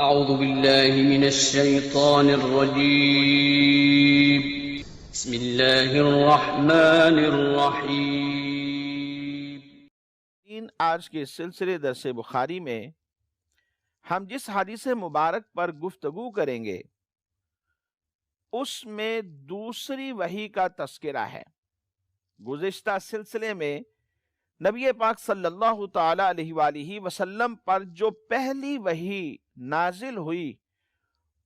أعوذ بالله من الشيطان الرجيم بسم الله الرحمن الرحيم آج کے سلسلے درس بخاری میں ہم جس حدیث مبارک پر گفتگو کریں گے اس میں دوسری وحی کا تذکرہ ہے۔ گزشتہ سلسلے میں نبی پاک صلی اللہ تعالی علیہ وآلہ وسلم پر جو پہلی وحی نازل ہوئی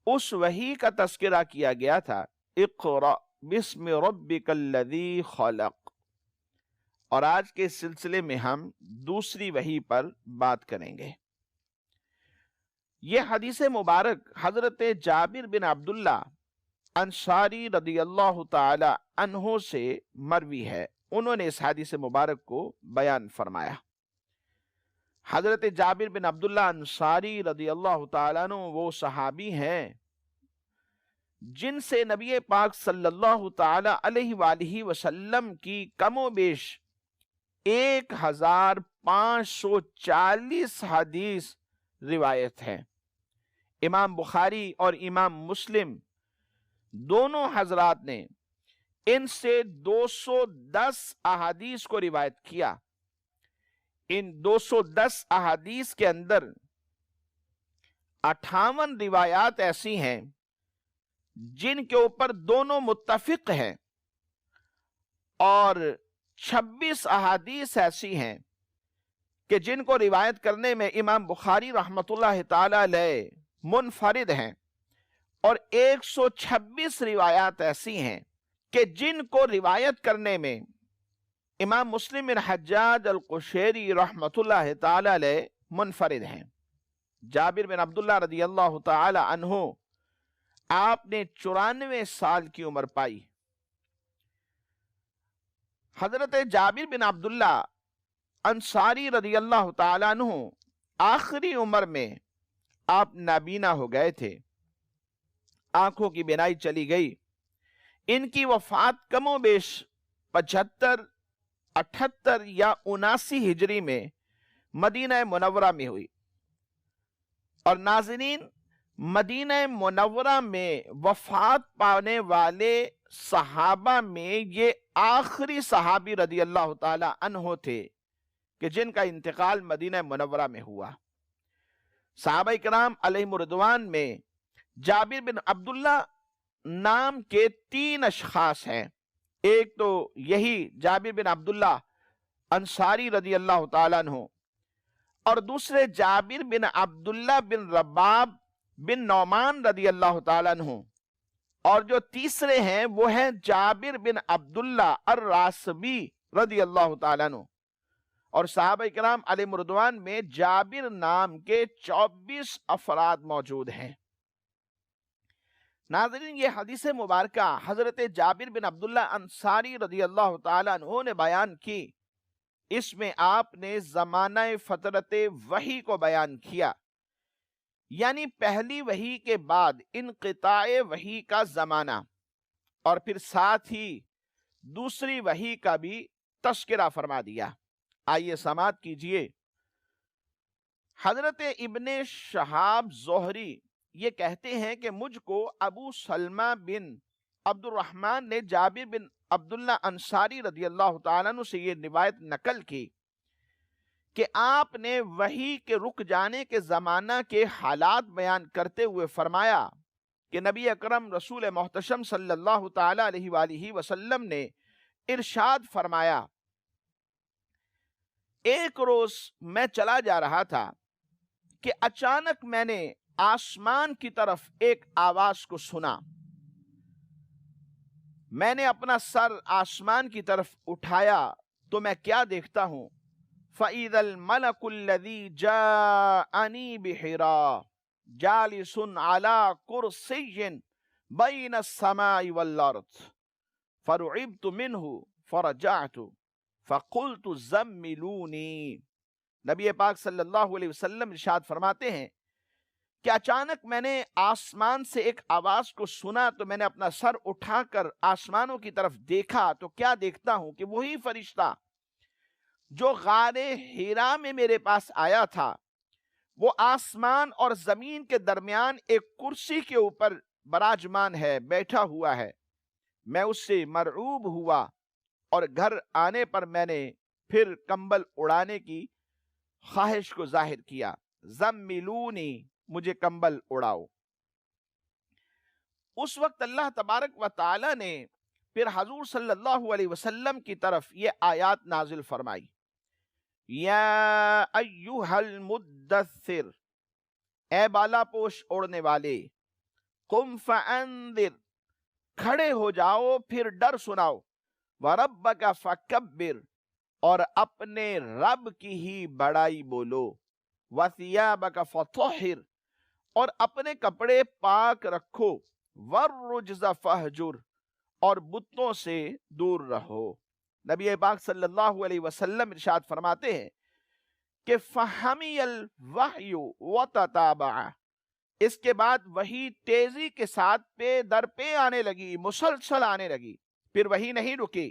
اس وحی کا تذکرہ کیا گیا تھا، اقرأ بسم ربک الذی خلق، اور آج کے سلسلے میں ہم دوسری وحی پر بات کریں گے۔ یہ حدیث مبارک حضرت جابر بن عبداللہ انصاری رضی اللہ تعالی عنہ سے مروی ہے۔ انہوں نے اس حدیث مبارک کو بیان فرمایا۔ حضرت جابر بن عبداللہ انصاری رضی اللہ تعالیٰ عنہ وہ صحابی ہیں جن سے نبی پاک صلی اللہ تعالی علیہ وآلہ وسلم کی کم و بیش 1540 حدیث روایت ہے۔ امام بخاری اور امام مسلم دونوں حضرات نے ان سے 210 احادیث کو روایت کیا۔ ان 210 احادیث کے اندر 58 روایات ایسی ہیں جن کے اوپر دونوں متفق ہیں، اور 26 احادیث ایسی ہیں کہ جن کو روایت کرنے میں امام بخاری رحمۃ اللہ تعالی علیہ منفرد ہیں، اور 126 روایات ایسی ہیں کہ جن کو روایت کرنے میں امام مسلم بن حجاج القشیری رحمۃ اللہ تعالی علیہ منفرد ہیں۔ جابر بن عبداللہ رضی اللہ تعالی عنہ آپ نے 94 سال کی عمر پائی۔ حضرت جابر بن عبداللہ انصاری رضی اللہ تعالی عنہ آخری عمر میں آپ نابینا ہو گئے تھے، آنکھوں کی بینائی چلی گئی۔ ان کی وفات کم و بیش 75 78 یا 79 ہجری میں مدینہ منورہ میں ہوئی۔ اور ناظرین، مدینہ منورہ میں وفات پانے والے صحابہ میں یہ آخری صحابی رضی اللہ تعالی عنہ تھے کہ جن کا انتقال مدینہ منورہ میں ہوا۔ صحابہ کرام علیہم رضوان میں جابر بن عبداللہ نام کے 3 اشخاص ہیں۔ ایک تو یہی جابر بن عبداللہ انصاری رضی اللہ تعالیٰ عنہ، اور دوسرے جابر بن عبداللہ بن رباب بن نعمان رضی اللہ تعالیٰ عنہ، اور جو تیسرے ہیں وہ ہیں جابر بن عبداللہ الراسبی رضی اللہ تعالیٰ عنہ۔ اور صحابہ کرام علیہم رضوان میں جابر نام کے 24 افراد موجود ہیں۔ ناظرین، یہ حدیث مبارکہ حضرت جابر بن عبداللہ انصاری رضی اللہ تعالیٰ عنہ نے بیان کی۔ اس میں آپ نے زمانہ فترت وحی کو بیان کیا، یعنی پہلی وحی کے بعد انقطاع وحی کا زمانہ، اور پھر ساتھ ہی دوسری وحی کا بھی تذکرہ فرما دیا۔ آئیے سماعت کیجئے۔ حضرت ابن شہاب زہری یہ کہتے ہیں کہ مجھ کو ابو سلمہ بن عبد الرحمن نے جابر بن عبداللہ انصاری رضی اللہ تعالیٰ عنہ سے یہ روایت نقل کی کہ آپ نے وحی کے رک جانے کے زمانہ کے حالات بیان کرتے ہوئے فرمایا کہ نبی اکرم رسول محتشم صلی اللہ تعالی علیہ وآلہ وسلم نے ارشاد فرمایا، ایک روز میں چلا جا رہا تھا کہ اچانک میں نے آسمان کی طرف ایک آواز کو سنا۔ میں نے اپنا سر آسمان کی طرف اٹھایا تو میں کیا دیکھتا ہوں؟ فَإِذَا الْمَلَكُ الَّذِي جَاءَنِي بِحِرَاءَ جَالِسٌ عَلَى كُرْسِيٍّ بَيْنَ السَّمَاءِ وَالْأَرْضِ فَرُعِبْتُ مِنْهُ فَرَجَعْتُ فَقُلْتُ زَمِّلُونِي۔ نبی پاک صلی اللہ علیہ وسلم ارشاد فرماتے ہیں کہ اچانک میں نے آسمان سے ایک آواز کو سنا تو میں نے اپنا سر اٹھا کر آسمانوں کی طرف دیکھا تو کیا دیکھتا ہوں کہ وہی فرشتہ جو غار ہیرا میں میرے پاس آیا تھا وہ آسمان اور زمین کے درمیان ایک کرسی کے اوپر براجمان ہے، بیٹھا ہوا ہے۔ میں اس سے مرعوب ہوا اور گھر آنے پر میں نے پھر کمبل اڑانے کی خواہش کو ظاہر کیا، زملونی، مجھے کمبل اڑاؤ۔ اس وقت اللہ تبارک و تعالی نے پھر حضور صلی اللہ علیہ وسلم کی طرف یہ آیات نازل فرمائی، یا ایہا المدثر، اے بالا پوش اوڑھنے والے، قم فانذر، کھڑے ہو جاؤ پھر ڈر سناؤ، وربک فکبر، اور اپنے رب کی ہی بڑائی بولو، وثیابک فطہر، اور اپنے کپڑے پاک رکھو، والرجز فہجر، اور بتوں سے دور رہو۔ نبی پاک صلی اللہ علیہ وسلم ارشاد فرماتے ہیں کہ فہمی الوحی وتتابع، اس کے بعد وہی تیزی کے ساتھ پے در پے آنے لگی، مسلسل آنے لگی، پھر وہی نہیں رکی۔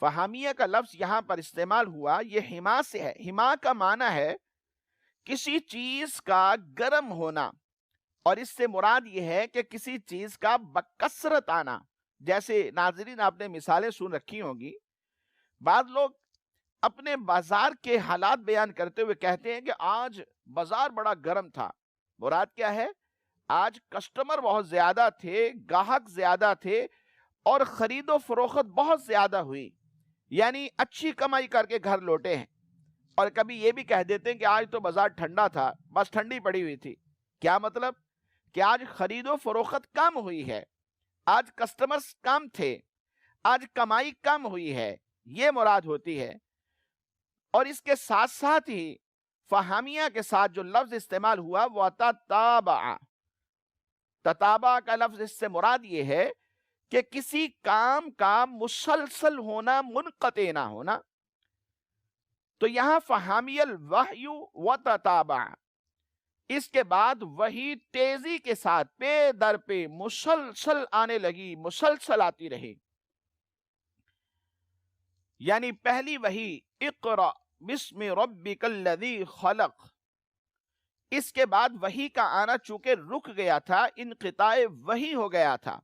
فہمیہ کا لفظ یہاں پر استعمال ہوا، یہ ہما سے ہے۔ ہما کا معنی ہے کسی چیز کا گرم ہونا، اور اس سے مراد یہ ہے کہ کسی چیز کا بکثرت آنا۔ جیسے ناظرین آپ نے مثالیں سن رکھی ہوں گی، بعض لوگ اپنے بازار کے حالات بیان کرتے ہوئے کہتے ہیں کہ آج بازار بڑا گرم تھا۔ مراد کیا ہے؟ آج کسٹمر بہت زیادہ تھے، گاہک زیادہ تھے، اور خرید و فروخت بہت زیادہ ہوئی، یعنی اچھی کمائی کر کے گھر لوٹے ہیں۔ اور کبھی یہ بھی کہہ دیتے ہیں کہ آج تو بازار ٹھنڈا تھا، بس ٹھنڈی پڑی ہوئی تھی۔ کیا مطلب؟ کہ آج خرید و فروخت کم ہوئی ہے، آج کسٹمرز کم تھے، آج کمائی کم ہوئی ہے، یہ مراد ہوتی ہے۔ اور اس کے ساتھ ساتھ ہی فہمیہ کے ساتھ جو لفظ استعمال ہوا وہ تتابع، تتابع کا لفظ اس سے مراد یہ ہے کہ کسی کام کا مسلسل ہونا، منقطع نہ ہونا۔ تو یہاں فہمی الوحی وتتابع، اس کے بعد وہی تیزی کے ساتھ پے در پہ مسلسل آنے لگی، مسلسل آتی رہی۔ یعنی پہلی وحی اقرأ بسم ربک الذی خلق، اس کے بعد وحی کا آنا چونکہ رک گیا تھا، انقطاع وحی ہو گیا تھا،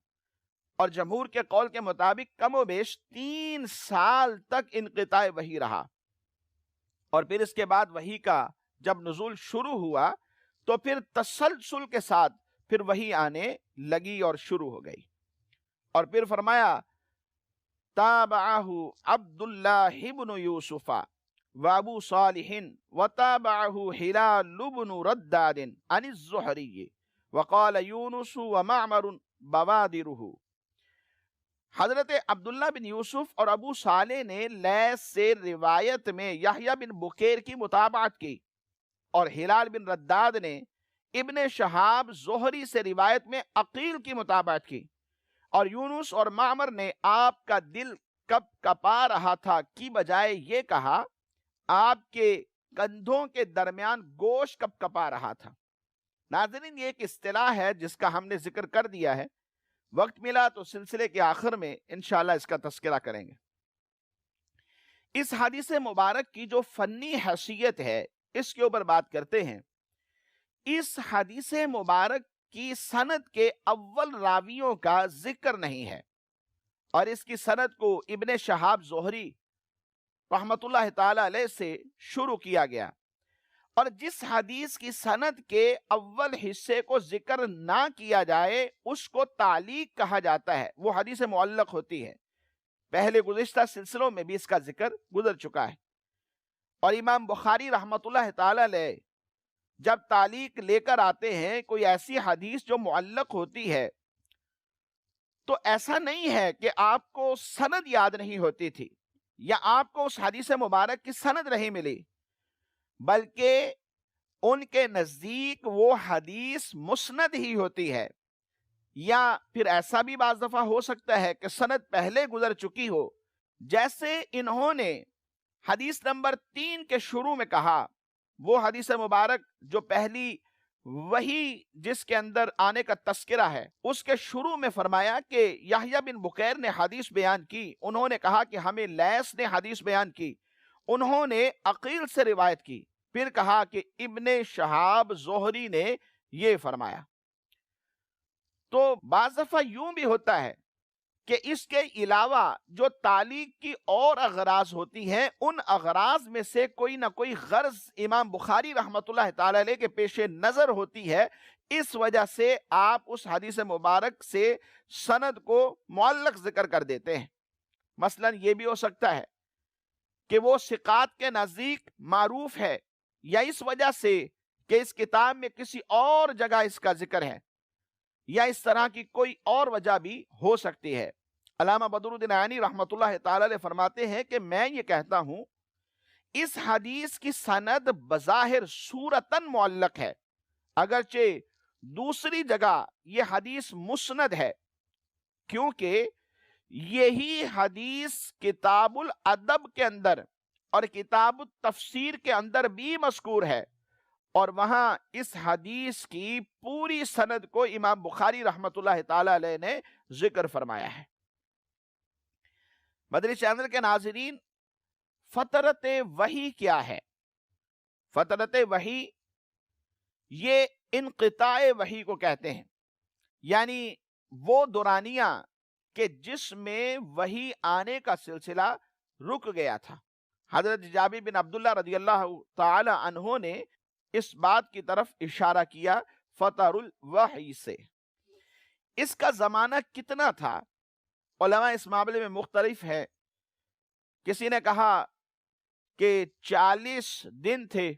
اور جمہور کے قول کے مطابق کم و بیش 3 سال تک انقطاع وحی رہا۔ اور پھر اس کے بعد وحی کا جب نزول شروع ہوا تو پھر تسلسل کے ساتھ پھر وحی آنے لگی اور شروع ہو گئی۔ اور پھر فرمایا تابعہ عبداللہ بن یوسف وابو صالح وتابعہ ہلال بن رداد عن الزہری وقال یونس ومعمر بوادرہ۔ حضرت عبداللہ بن یوسف اور ابو صالح نے لیث سے روایت میں یحییٰ بن بکیر کی متابعت کی، اور ہلال بن رداد نے ابن شہاب زہری سے روایت میں عقیل کی متابعت کی، اور یونس اور معمر نے آپ کا دل کب کپا رہا تھا کی بجائے یہ کہا آپ کے کندھوں کے درمیان گوشت کب کپا رہا تھا۔ ناظرین، یہ ایک اصطلاح ہے جس کا ہم نے ذکر کر دیا ہے، وقت ملا تو سلسلے کے آخر میں انشاءاللہ اس کا تذکرہ کریں گے۔ اس حدیث مبارک کی جو فنی حیثیت ہے اس کے اوپر بات کرتے ہیں۔ اس حدیث مبارک کی سند کے اول راویوں کا ذکر نہیں ہے، اور اس کی سند کو ابن شہاب زہری رحمت اللہ تعالی علیہ سے شروع کیا گیا، اور جس حدیث کی سند کے اول حصے کو ذکر نہ کیا جائے اس کو تعلیق کہا جاتا ہے، وہ حدیث معلق ہوتی ہے۔ پہلے گزشتہ سلسلوں میں بھی اس کا ذکر گزر چکا ہے، اور امام بخاری رحمت اللہ تعالی علیہ جب تعلیق لے کر آتے ہیں کوئی ایسی حدیث جو معلق ہوتی ہے، تو ایسا نہیں ہے کہ آپ کو سند یاد نہیں ہوتی تھی یا آپ کو اس حدیث مبارک کی سند نہیں ملی، بلکہ ان کے نزدیک وہ حدیث مسند ہی ہوتی ہے، یا پھر ایسا بھی بعض دفعہ ہو سکتا ہے کہ سند پہلے گزر چکی ہو، جیسے انہوں نے حدیث نمبر 3 کے شروع میں کہا، وہ حدیث مبارک جو پہلی وہی جس کے اندر آنے کا تذکرہ ہے، اس کے شروع میں فرمایا کہ یحییٰ بن بکیر نے حدیث بیان کی، انہوں نے کہا کہ ہمیں لیث نے حدیث بیان کی، انہوں نے عقیل سے روایت کی، پھر کہا کہ ابن شہاب زہری نے یہ فرمایا۔ تو بعض دفعہ یوں بھی ہوتا ہے کہ اس کے علاوہ جو تعلیق کی اور اغراض ہوتی ہیں، ان اغراض میں سے کوئی نہ کوئی غرض امام بخاری رحمۃ اللہ تعالی علیہ کے پیش نظر ہوتی ہے، اس وجہ سے آپ اس حدیث مبارک سے سند کو معلق ذکر کر دیتے ہیں۔ مثلا یہ بھی ہو سکتا ہے کہ وہ ثقات کے نزدیک معروف ہے، یا اس وجہ سے کہ اس کتاب میں کسی اور جگہ اس کا ذکر ہے، یا اس طرح کی کوئی اور وجہ بھی ہو سکتی ہے۔ علامہ بدر الدین عینی رحمۃ اللہ تعالی علیہ فرماتے ہیں کہ میں یہ کہتا ہوں اس حدیث کی سند بظاہر صورتاً معلق ہے، اگرچہ دوسری جگہ یہ حدیث مسند ہے، کیونکہ یہی حدیث کتاب الادب کے اندر اور کتاب التفسیر کے اندر بھی مذکور ہے، اور وہاں اس حدیث کی پوری سند کو امام بخاری رحمۃ اللہ تعالی علیہ نے ذکر فرمایا ہے۔ مدنی چینل کے ناظرین، فطرت وحی کیا ہے؟ فطرت وحی یہ انقطاع وحی کو کہتے ہیں، یعنی وہ دورانیہ کہ جس میں وحی آنے کا سلسلہ رک گیا تھا۔ حضرت جابر بن عبداللہ رضی اللہ تعالی عنہ نے اس بات کی طرف اشارہ کیا فطر الوحی سے۔ اس کا زمانہ کتنا تھا؟ علماء اس معاملے میں مختلف ہے۔ کسی نے کہا کہ 40 دن تھے،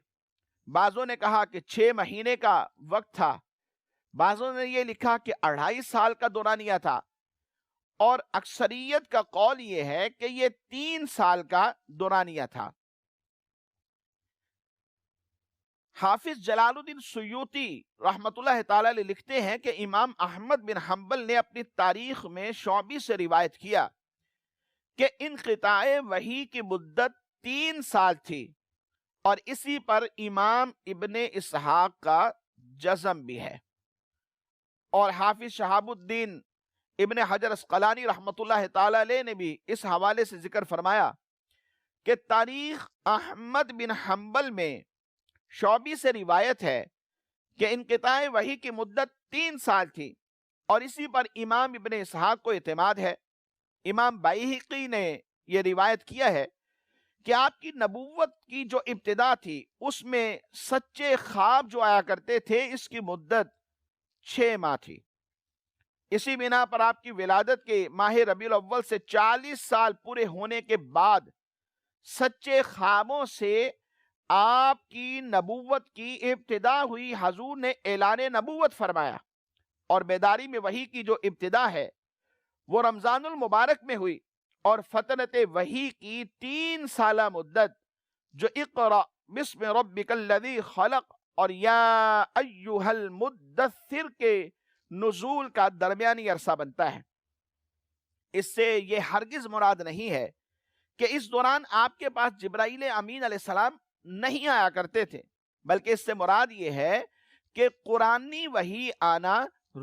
بعضوں نے کہا کہ 6 مہینے کا وقت تھا، بعضوں نے یہ لکھا کہ 2.5 سال کا دورانیہ تھا، اور اکثریت کا قول یہ ہے کہ یہ 3 سال کا دورانیہ تھا۔ حافظ جلال الدین سیوطی رحمۃ اللہ تعالی علیہ لکھتے ہیں کہ امام احمد بن حنبل نے اپنی تاریخ میں شعبی سے روایت کیا کہ انقطاع وحی کی مدت 3 سال تھی، اور اسی پر امام ابن اسحاق کا جزم بھی ہے۔ اور حافظ شہاب الدین ابن حجر اسقلانی رحمۃ اللہ تعالی علیہ نے بھی اس حوالے سے ذکر فرمایا کہ تاریخ احمد بن حنبل میں شعبی سے روایت ہے کہ انقطاع وحی کی مدت 3 سال تھی، اور اسی پر امام ابن اسحاق کو اعتماد ہے۔ امام بیہقی نے یہ روایت کیا ہے کہ آپ کی نبوت کی جو ابتدا تھی اس میں سچے خواب جو آیا کرتے تھے اس کی مدت 6 ماہ تھی۔ اسی بنا پر آپ کی ولادت کے ماہ ربیع الاول سے 40 سال پورے ہونے کے بعد سچے خوابوں سے آپ کی نبوت کی ابتدا ہوئی۔ حضور نے اعلان نبوت فرمایا، اور بیداری میں وحی کی جو ابتدا ہے وہ رمضان المبارک میں ہوئی، اور فترت وحی کی 3 سالہ مدت جو اقرأ بسم ربک الذی خلق اور یا ایہا المدثر کے نزول کا درمیانی عرصہ بنتا ہے۔ اس سے یہ ہرگز مراد نہیں ہے کہ اس دوران آپ کے پاس جبرائیل امین علیہ السلام نہیں آیا کرتے تھے، بلکہ اس سے مراد یہ ہے کہ قرآنی وحی آنا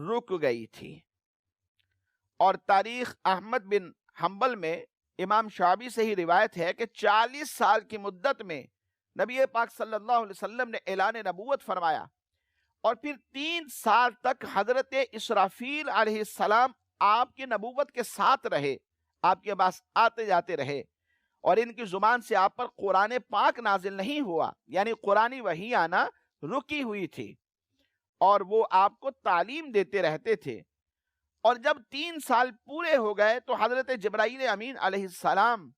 رک گئی تھی۔ اور تاریخ احمد بن حنبل میں امام شعبی سے ہی روایت ہے کہ 40 سال کی مدت میں نبی پاک صلی اللہ علیہ وسلم نے اعلان نبوت فرمایا، اور پھر 3 سال تک حضرت اسرافیل علیہ السلام آپ کی نبوت کے ساتھ رہے، آپ کے پاس آتے جاتے رہے، اور ان کی زبان سے آپ پر قرآن پاک نازل نہیں ہوا، یعنی قرآنی وحی آنا رکی ہوئی تھی، اور وہ آپ کو تعلیم دیتے رہتے تھے۔ اور جب 3 سال پورے ہو گئے تو حضرت جبرائیل امین علیہ السلام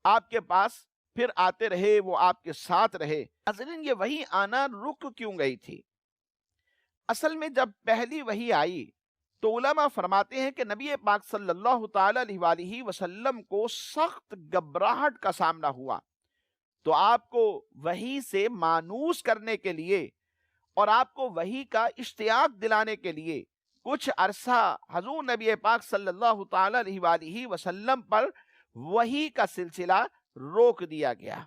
آپ کے پاس پھر آتے رہے، وہ آپ کے ساتھ رہے۔ ناظرین، یہ وحی آنا رک کیوں گئی تھی؟ اصل میں جب پہلی وحی آئی تو علماء فرماتے ہیں کہ نبی پاک صلی اللہ تعالی علیہ وآلہ وسلم کو سخت گھبراہٹ کا سامنا ہوا، تو آپ کو وحی سے مانوس کرنے کے لیے اور آپ کو وحی کا اشتیاق دلانے کے لیے کچھ عرصہ حضور نبی پاک صلی اللہ تعالی علیہ وآلہ وسلم پر وحی کا سلسلہ روک دیا گیا،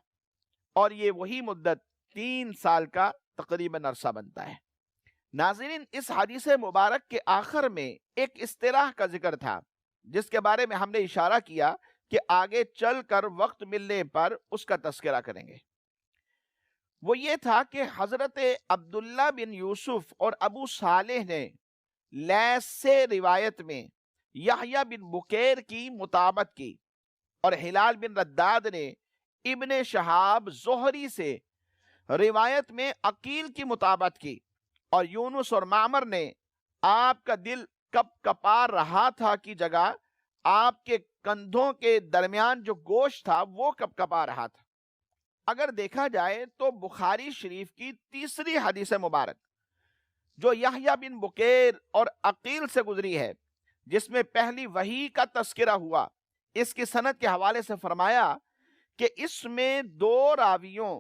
اور یہ وہی مدت 3 سال کا تقریباً عرصہ بنتا ہے۔ ناظرین، اس حدیث مبارک کے آخر میں ایک اصطلاح کا ذکر تھا جس کے بارے میں ہم نے اشارہ کیا کہ آگے چل کر وقت ملنے پر اس کا تذکرہ کریں گے۔ وہ یہ تھا کہ حضرت عبداللہ بن یوسف اور ابو صالح نے لیث سے روایت میں یحییٰ بن بکیر کی مطابقت کی، اور ہلال بن رداد نے ابن شہاب زہری سے روایت میں عقیل کی مطابقت کی، اور یونس اور معمر نے آپ کا دل کپ کپا رہا تھا کی جگہ آپ کے کندھوں کے درمیان جو گوشت تھا وہ کپ کپا رہا تھا۔ اگر دیکھا جائے تو بخاری شریف کی تیسری حدیث مبارک جو یحییٰ بن بکیر اور عقیل سے گزری ہے، جس میں پہلی وحی کا تذکرہ ہوا، اس کی سند کے حوالے سے فرمایا کہ اس میں دو راویوں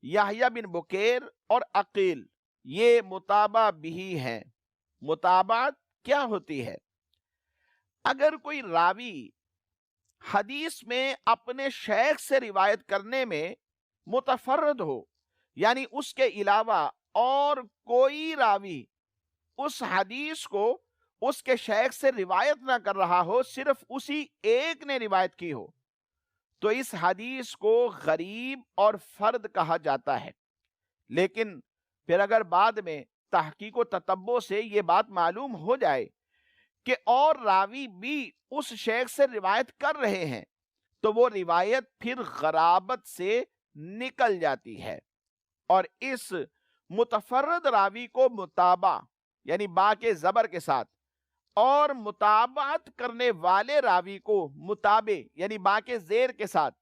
یحییٰ بن بکیر اور عقیل یہ متابع بھی ہیں۔ متابعت کیا ہوتی ہے؟ اگر کوئی راوی حدیث میں اپنے شیخ سے روایت کرنے میں متفرد ہو، یعنی اس کے علاوہ اور کوئی راوی اس حدیث کو اس کے شیخ سے روایت نہ کر رہا ہو، صرف اسی ایک نے روایت کی ہو، تو اس حدیث کو غریب اور فرد کہا جاتا ہے۔ لیکن پھر اگر بعد میں تحقیق و تتبع سے یہ بات معلوم ہو جائے کہ اور راوی بھی اس شیخ سے روایت کر رہے ہیں، تو وہ روایت پھر غرابت سے نکل جاتی ہے، اور اس متفرد راوی کو متابع یعنی با کے زبر کے ساتھ، اور متابعت کرنے والے راوی کو متابع یعنی با کے زیر کے ساتھ،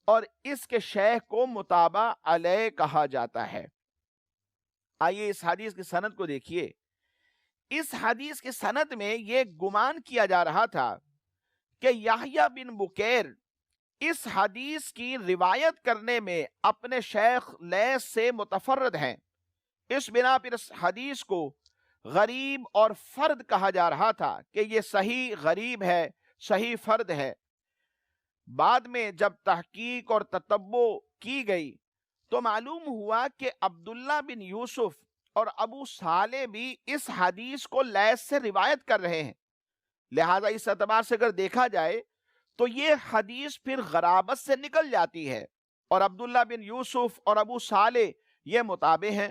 اور اس کے شیخ کو متابع علیہ کہا جاتا ہے۔ آئیے اس حدیث کی سند کو دیکھیے۔ اس حدیث کی سند میں یہ گمان کیا جا رہا تھا کہ یحییٰ بن بکیر اس حدیث کی روایت کرنے میں اپنے شیخ لیث سے متفرد ہیں، اس بنا پر اس حدیث کو غریب اور فرد کہا جا رہا تھا کہ یہ صحیح غریب ہے، صحیح فرد ہے۔ بعد میں جب تحقیق اور تتبع کی گئی تو معلوم ہوا کہ عبداللہ بن یوسف اور ابو صالح بھی اس حدیث کو لیث سے روایت کر رہے ہیں، لہذا اس اعتبار سے اگر دیکھا جائے تو یہ حدیث پھر غرابت سے نکل جاتی ہے، اور عبداللہ بن یوسف اور ابو صالح یہ متابع ہیں،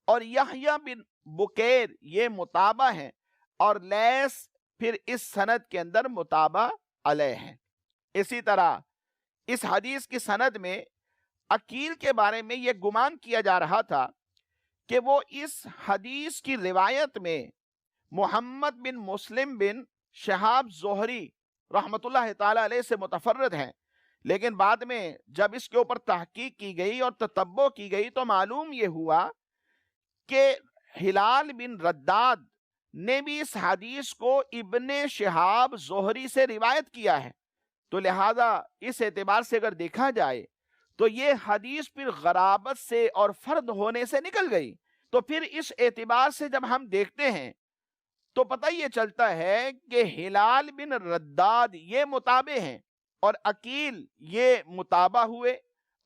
اور یحییٰ بن بکیر یہ متابع ہیں، اور لیث پھر اس سند کے اندر متابع علیہ ہیں۔ اسی طرح اس حدیث کی سند میں عقیل کے بارے میں یہ گمان کیا جا رہا تھا کہ وہ اس حدیث کی روایت میں محمد بن مسلم بن شہاب زہری رحمت اللہ تعالی علیہ سے متفرد ہیں، لیکن بعد میں جب اس کے اوپر تحقیق کی گئی اور تتبع کی گئی تو معلوم یہ ہوا کہ ہلال بن رداد نے بھی اس حدیث کو ابن شہاب زہری سے روایت کیا ہے، تو لہذا اس اعتبار سے اگر دیکھا جائے تو یہ حدیث پھر غرابت سے اور فرد ہونے سے نکل گئی۔ تو پھر اس اعتبار سے جب ہم دیکھتے ہیں تو پتہ یہ چلتا ہے کہ ہلال بن رداد یہ متابع ہیں، اور عقیل یہ متابع ہوئے،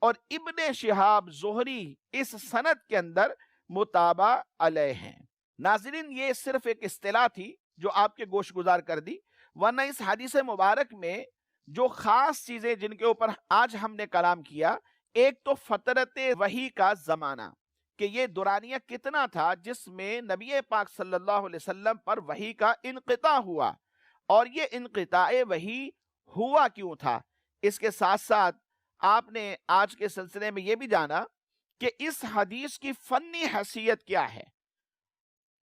اور ابن شہاب زہری اس سند کے اندر متابع علیہ ہیں۔ ناظرین، یہ صرف ایک اصطلاح تھی جو آپ کے گوش گزار کر دی، ورنہ اس حدیث مبارک میں جو خاص چیزیں جن کے اوپر آج ہم نے کلام کیا، ایک تو فترت وحی کا زمانہ کہ یہ دورانیہ کتنا تھا جس میں نبی پاک صلی اللہ علیہ وسلم پر وحی کا انقطاع ہوا، اور یہ انقطاع وحی ہوا کیوں تھا۔ اس کے ساتھ ساتھ آپ نے آج کے سلسلے میں یہ بھی جانا کہ اس حدیث کی فنی حیثیت کیا ہے،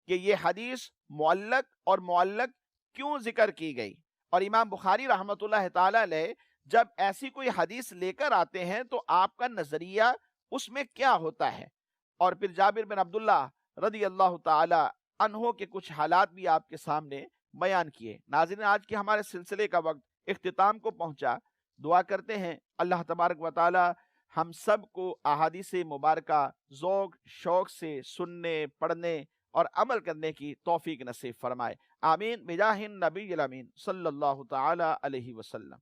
کہ یہ حدیث معلق اور معلق کیوں ذکر کی گئی، اور امام بخاری رحمت اللہ تعالی علیہ جب ایسی کوئی حدیث لے کر آتے ہیں تو آپ کا نظریہ اس میں کیا ہوتا ہے، اور پھر جابر بن عبداللہ رضی اللہ تعالی عنہ کے کچھ حالات بھی آپ کے سامنے بیان کیے۔ ناظرین، آج کے ہمارے سلسلے کا وقت اختتام کو پہنچا۔ دعا کرتے ہیں اللہ تبارک و تعالی ہم سب کو احادیث مبارکہ ذوق شوق سے سننے، پڑھنے اور عمل کرنے کی توفیق نصیب فرمائے۔ آمین بجاہ النبی الامین صلی اللہ تعالی علیہ وسلم۔